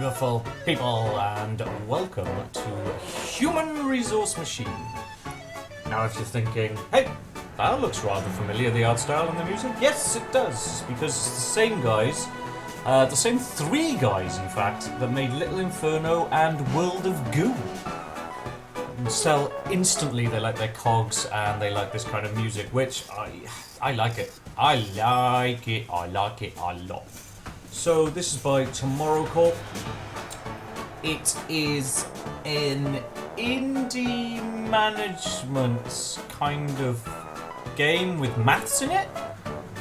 beautiful people, and welcome to Human Resource Machine. Now, if you're thinking, hey, that looks rather familiar, the art style and the music, yes, it does, because it's the same guys, the same three guys, in fact, that made Little Inferno and World of Goo. Sell instantly, they like their cogs, and they like this kind of music, which I like it. I like it a lot. So this is by Tomorrow Corp. It is an indie management kind of game with maths in it.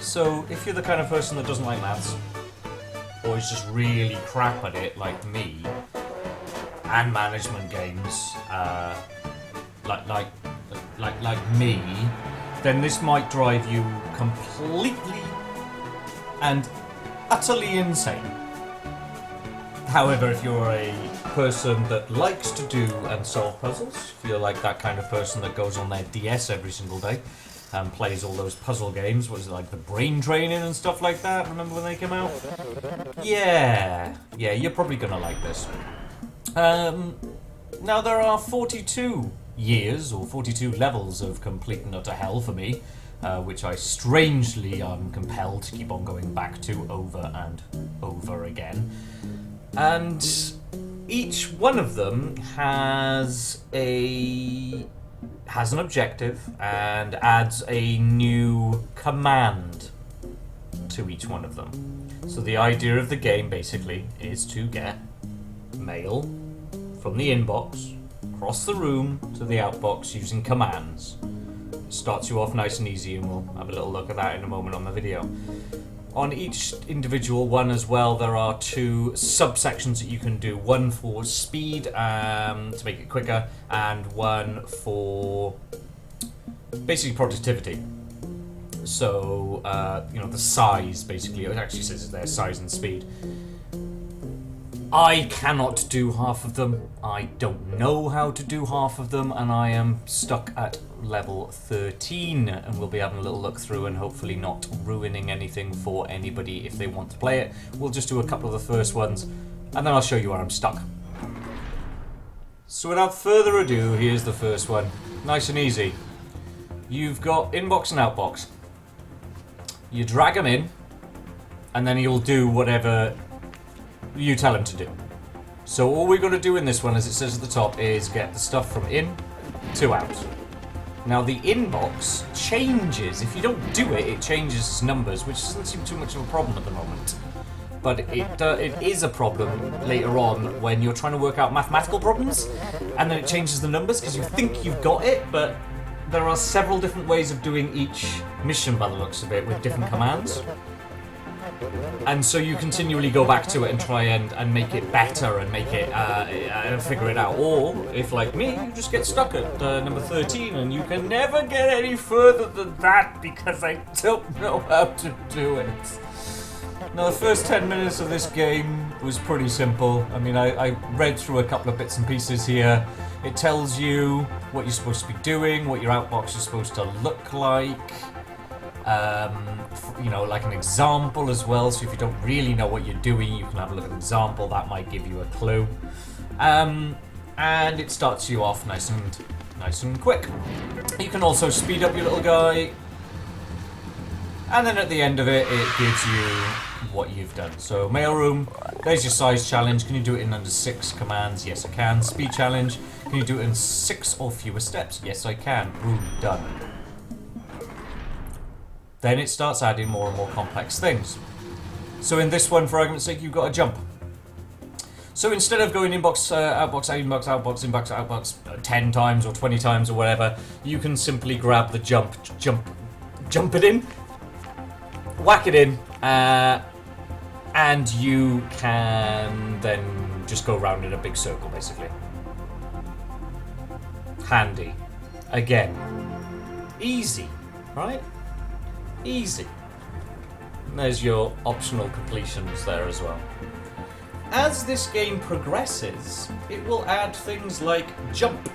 So if you're the kind of person that doesn't like maths, or is just really crap at it like me, and management games, like me, then this might drive you completely and utterly insane. However, if you're a person that likes to do and solve puzzles, if you're like that kind of person that goes on their DS every single day and plays all those puzzle games, what is it, like the brain training and stuff like that, remember when they came out? Yeah, you're probably gonna like this. Now there are 42 years, or 42 levels of complete and utter hell for me, which I strangely am compelled to keep on going back to over and over again. And each one of them has an objective and adds a new command to each one of them. So the idea of the game basically is to get mail from the inbox across the room to the outbox using commands. It starts you off nice and easy, and we'll have a little look at that in a moment on the video. On each individual one as well, there are two subsections that you can do. One for speed, to make it quicker, and one for basically productivity. So, the size, basically. It actually says there, size and speed. I cannot do half of them. I don't know how to do half of them, and I am stuck at level 13, and we'll be having a little look through and hopefully not ruining anything for anybody if they want to play it. We'll just do a couple of the first ones, and then I'll show you where I'm stuck. So without further ado, here's the first one. Nice and easy. You've got inbox and outbox. You drag him in, and then he'll do whatever you tell him to do. So all we're going to do in this one, as it says at the top, is get the stuff from in to out. Now the inbox changes. If you don't do it, it changes its numbers, which doesn't seem too much of a problem at the moment. But it is a problem later on when you're trying to work out mathematical problems, and then it changes the numbers because you think you've got it, but there are several different ways of doing each mission by the looks of it with different commands. And so you continually go back to it and try and make it better and make it figure it out. Or, if like me, you just get stuck at number 13 and you can never get any further than that because I don't know how to do it. Now, the first 10 minutes of this game was pretty simple. I mean, I read through a couple of bits and pieces here. It tells you what you're supposed to be doing, what your outbox is supposed to look like. Like an example as well, so if you don't really know what you're doing, you can have a look at an example, that might give you a clue. And it starts you off nice and quick. You can also speed up your little guy, and then at the end of it, it gives you what you've done. So mailroom, there's your size challenge. Can you do it in under 6 commands? Yes, I can. Speed challenge, can you do it in 6 or fewer steps? Yes, I can. Boom, done. Then it starts adding more and more complex things. So in this one, for argument's sake, you've got a jump. So instead of going inbox, outbox, inbox, outbox, inbox, outbox 10 times or 20 times or whatever, you can simply grab the jump it in, whack it in, and you can then just go around in a big circle, basically. Handy. Again. Easy, right? Easy. And there's your optional completions there as well. As this game progresses, it will add things like jump.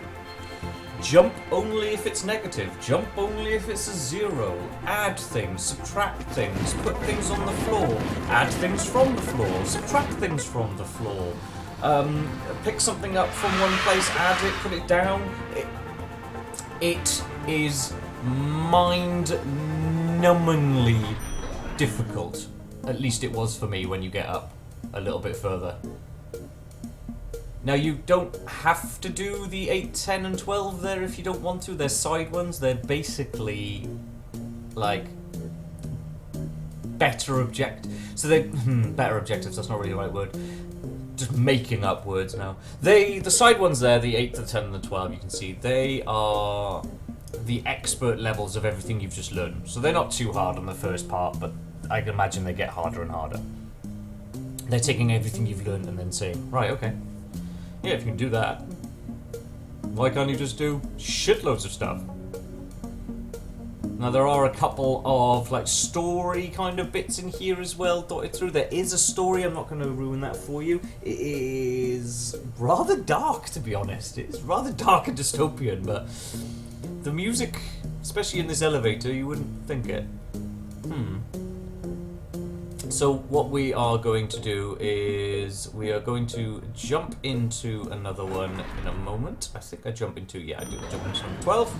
Jump only if it's negative. Jump only if it's a 0. Add things, subtract things, put things on the floor. Add things from the floor, subtract things from the floor. Pick something up from one place, add it, put it down. It is mind-numbingly difficult. At least it was for me when you get up a little bit further. Now you don't have to do the 8, 10 and 12 there if you don't want to. They're side ones. They're basically like better so they better objectives, that's not really the right word. Just making up words now. The side ones there, the 8, the 10 and the 12, you can see, they are the expert levels of everything you've just learned. So they're not too hard on the first part, but I can imagine they get harder and harder. They're taking everything you've learned and then saying, right, okay. Yeah, if you can do that, why can't you just do shitloads of stuff? Now there are a couple of like story kind of bits in here as well dotted through. There is a story, I'm not going to ruin that for you. It is rather dark, to be honest. It's rather dark and dystopian, but the music, especially in this elevator, you wouldn't think it. So what we are going to do is we are going to jump into another one in a moment. I think I jump into, yeah, I do jump into number 12.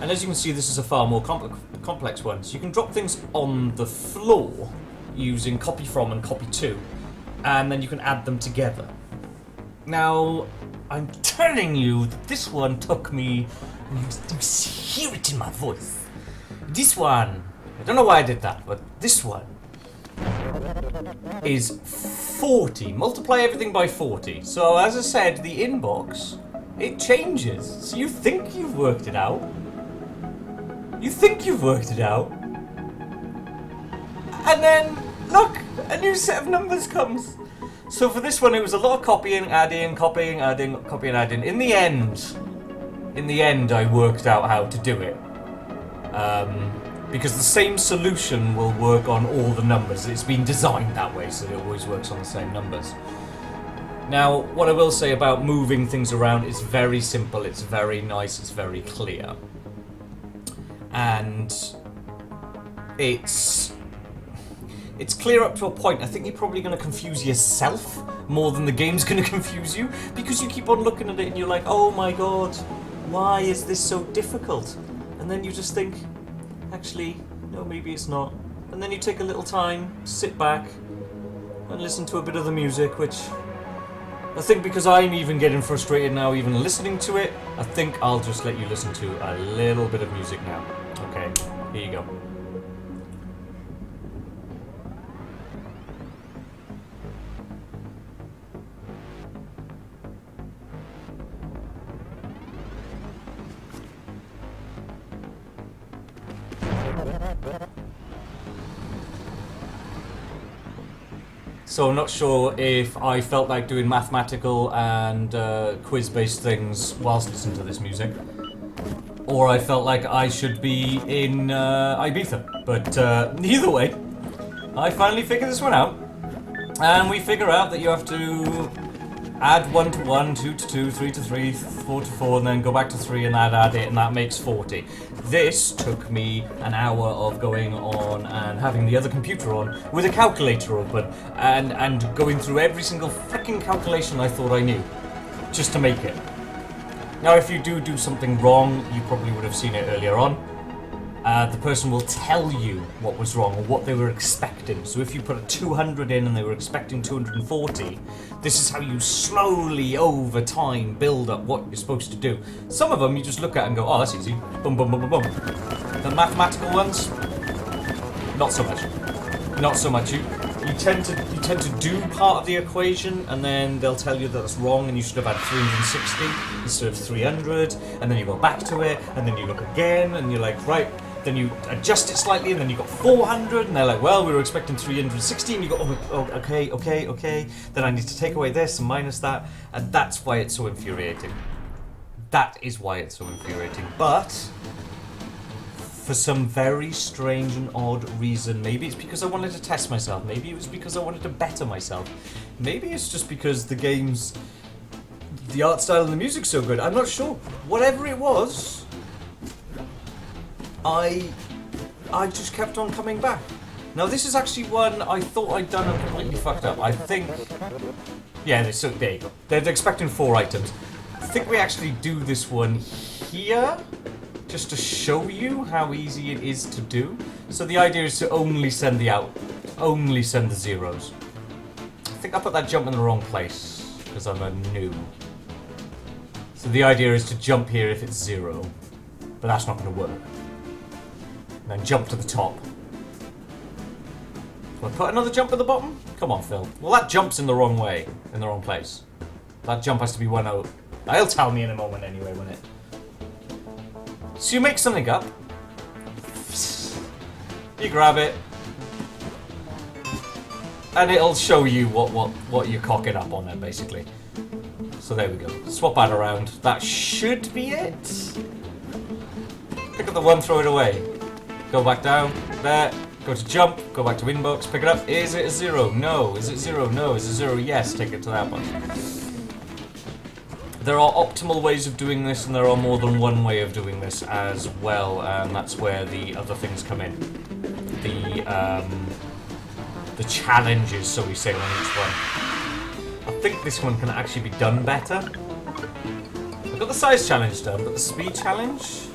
And as you can see, this is a far more complex one. So you can drop things on the floor using copy from and copy to, and then you can add them together. Now, I'm telling you that this one took me, you hear it in my voice. This one, I don't know why I did that, but this one is 40. Multiply everything by 40. So as I said, the inbox, it changes. So you think you've worked it out. You think you've worked it out. And then, look, a new set of numbers comes. So for this one, it was a lot of copying, adding, copying, adding, copying, adding. In the end, I worked out how to do it. Because the same solution will work on all the numbers. It's been designed that way, so it always works on the same numbers. Now, what I will say about moving things around is very simple, it's very nice, it's very clear. And it's clear up to a point. I think you're probably going to confuse yourself more than the game's going to confuse you, because you keep on looking at it and you're like, oh my god, why is this so difficult? And then you just think, actually, no, maybe it's not. And then you take a little time to sit back and listen to a bit of the music, which I think because I'm even getting frustrated now even listening to it, I think I'll just let you listen to a little bit of music now. Okay, here you go. So I'm not sure if I felt like doing mathematical and quiz-based things whilst listening to this music, or I felt like I should be in Ibiza. But either way, I finally figured this one out, and we figure out that you have to add 1 to 1, 2 to 2, 3 to 3, 4 to 4, and then go back to 3 and add it, and that makes 40. This took me an hour of going on and having the other computer on with a calculator open and going through every single freaking calculation I thought I knew, just to make it. Now if you do something wrong, you probably would have seen it earlier on. The person will tell you what was wrong or what they were expecting. So if you put a 200 in and they were expecting 240, this is how you slowly, over time, build up what you're supposed to do. Some of them you just look at and go, oh, that's easy. Boom, boom, boom, boom, boom. The mathematical ones, not so much. Not so much. You tend to do part of the equation and then they'll tell you that that's wrong and you should have had 360 instead of 300, and then you go back to it and then you look again and you're like, right. Then you adjust it slightly, and then you got 400, and they're like, well, we were expecting 360, and you go, oh, okay. Then I need to take away this and minus that, and that's why it's so infuriating. That is why it's so infuriating. But for some very strange and odd reason, maybe it's because I wanted to test myself, maybe it was because I wanted to better myself, maybe it's just because the art style and the music's so good, I'm not sure. Whatever it was, I just kept on coming back. Now this is actually one I thought I'd done and completely fucked up. I think... Yeah, so there you go. They're expecting 4 items. I think we actually do this one here, just to show you how easy it is to do. So the idea is to only send the zeros. I think I put that jump in the wrong place, because I'm a noob. So the idea is to jump here if it's 0, but that's not going to work. And then jump to the top. Do I put another jump at the bottom? Come on, Phil. Well, that jump's in the wrong way, in the wrong place. That jump has to be 1 out. They'll tell me in a moment anyway, won't it? So you make something up. You grab it. And it'll show you what you're cocking up on there, basically. So there we go. Swap that around. That should be it. Pick up the 1, throw it away. Go back down. There. Go to jump, go back to inbox, pick it up. Is it a 0? No. Is it 0? No. Is it 0? Yes. Take it to that one. There are optimal ways of doing this, and there are more than one way of doing this as well, and that's where the other things come in. The challenges, so we say, on each one. I think this one can actually be done better. I've got the size challenge done, but the speed challenge...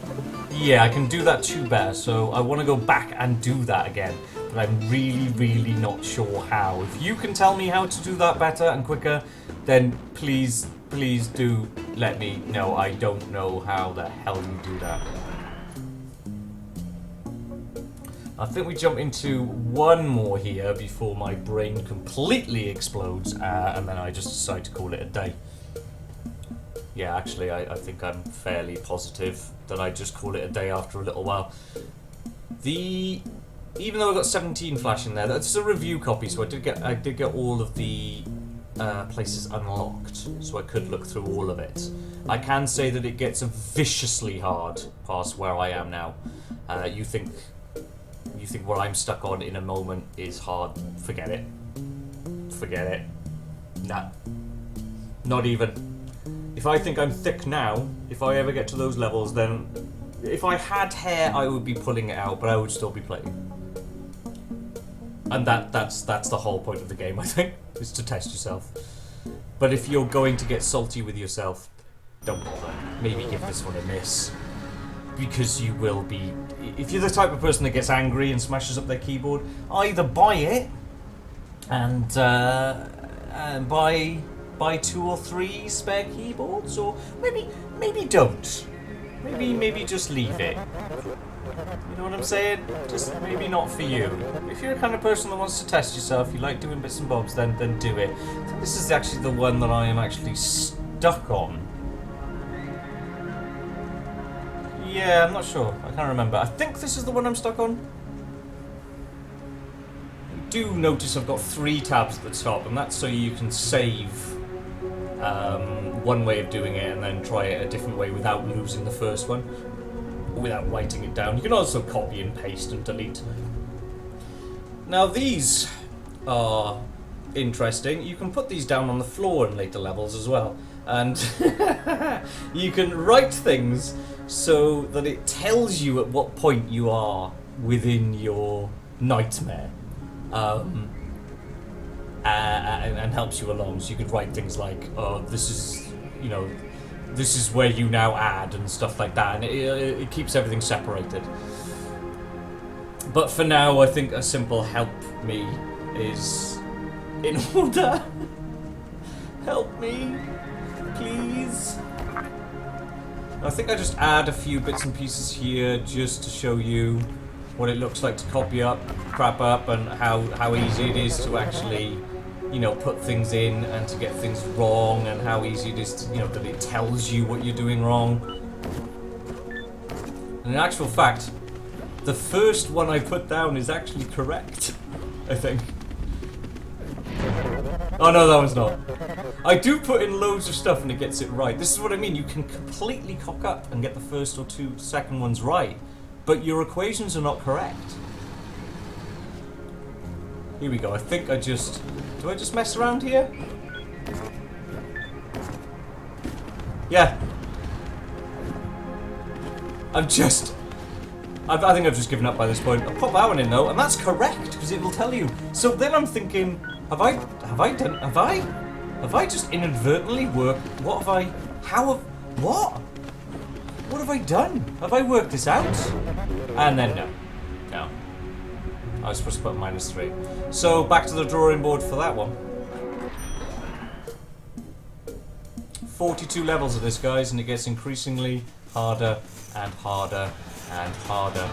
Yeah, I can do that too better, so I want to go back and do that again. But I'm really, really not sure how. If you can tell me how to do that better and quicker, then please do let me know. I don't know how the hell you do that. I think we jump into one more here before my brain completely explodes, and then I just decide to call it a day. Yeah, actually, I think I'm fairly positive that I just call it a day after a little while. Even though I got 17 flash in there, that's a review copy, so I did get all of the places unlocked, so I could look through all of it. I can say that it gets viciously hard past where I am now. You think what I'm stuck on in a moment is hard? Forget it. Forget it. Nah. Not even. If I think I'm thick now, if I ever get to those levels, then if I had hair, I would be pulling it out, but I would still be playing. And that's the whole point of the game, I think, is to test yourself. But if you're going to get salty with yourself, don't bother. Maybe give this one a miss. Because you will be... If you're the type of person that gets angry and smashes up their keyboard, either buy it and buy 2 or 3 spare keyboards, or maybe don't. Maybe just leave it. You know what I'm saying? Just maybe not for you. If you're the kind of person that wants to test yourself, you like doing bits and bobs, then do it. I think this is actually the one that I am actually stuck on. Yeah, I'm not sure. I can't remember. I think this is the one I'm stuck on. You do notice I've got 3 tabs at the top, and that's so you can save one way of doing it and then try it a different way without losing the first one, without writing it down. You can also copy and paste and delete. Now these are interesting. You can put these down on the floor in later levels as well, and you can write things so that it tells you at what point you are within your nightmare. And helps you along. So you could write things like, this is where you now add, and stuff like that, and it keeps everything separated. But for now, I think a simple help me is in order. Help me, please. I think I just add a few bits and pieces here just to show you what it looks like to copy up, crap up, and how easy it is to actually, put things in and to get things wrong, and how easy it is to, that it tells you what you're doing wrong. And in actual fact, the first one I put down is actually correct, I think. Oh no, that one's not. I do put in loads of stuff and it gets it right. This is what I mean, you can completely cock up and get the first or 2 second ones right, but your equations are not correct. Here we go, I think I just... Do I just mess around here? Yeah. I'm just... I think I've just given up by this point. I'll pop that one in though, and that's correct because it will tell you. So then I'm thinking, have I just inadvertently worked? What have I? What? What have I done? Have I worked this out? And then no. I was supposed to put -3. So back to the drawing board for that one. 42 levels of this, guys, and it gets increasingly harder and harder and harder.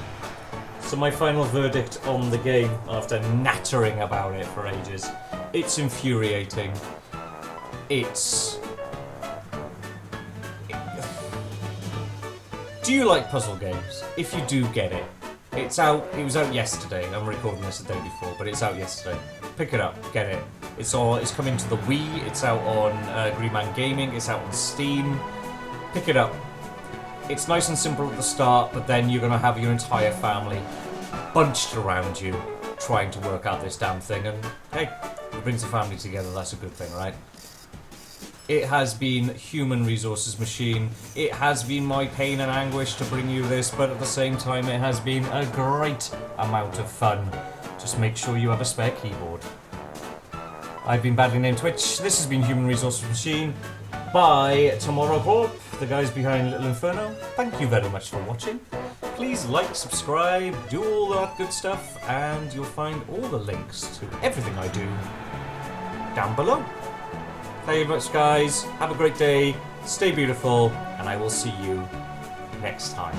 So my final verdict on the game, after nattering about it for ages, it's infuriating. Do you like puzzle games? If you do, get it. It was out yesterday. I'm recording this the day before, but it's out yesterday. Pick it up, get it. It's coming to the Wii, it's out on Green Man Gaming, it's out on Steam. Pick it up. It's nice and simple at the start, but then you're going to have your entire family bunched around you trying to work out this damn thing, and hey, it brings the family together, that's a good thing, right? It has been human resources machine. It has been my pain and anguish to bring you this, but at the same time it has been a great amount of fun. Just make sure you have a spare keyboard. I've been badly named Twitch. This has been Human Resources Machine by Tomorrow Corp, the guys behind Little Inferno. Thank you very much for watching. Please like, subscribe, do all that good stuff, and you'll find all the links to everything I do down below. Thank you very much, guys. Have a great day. Stay beautiful, and I will see you next time.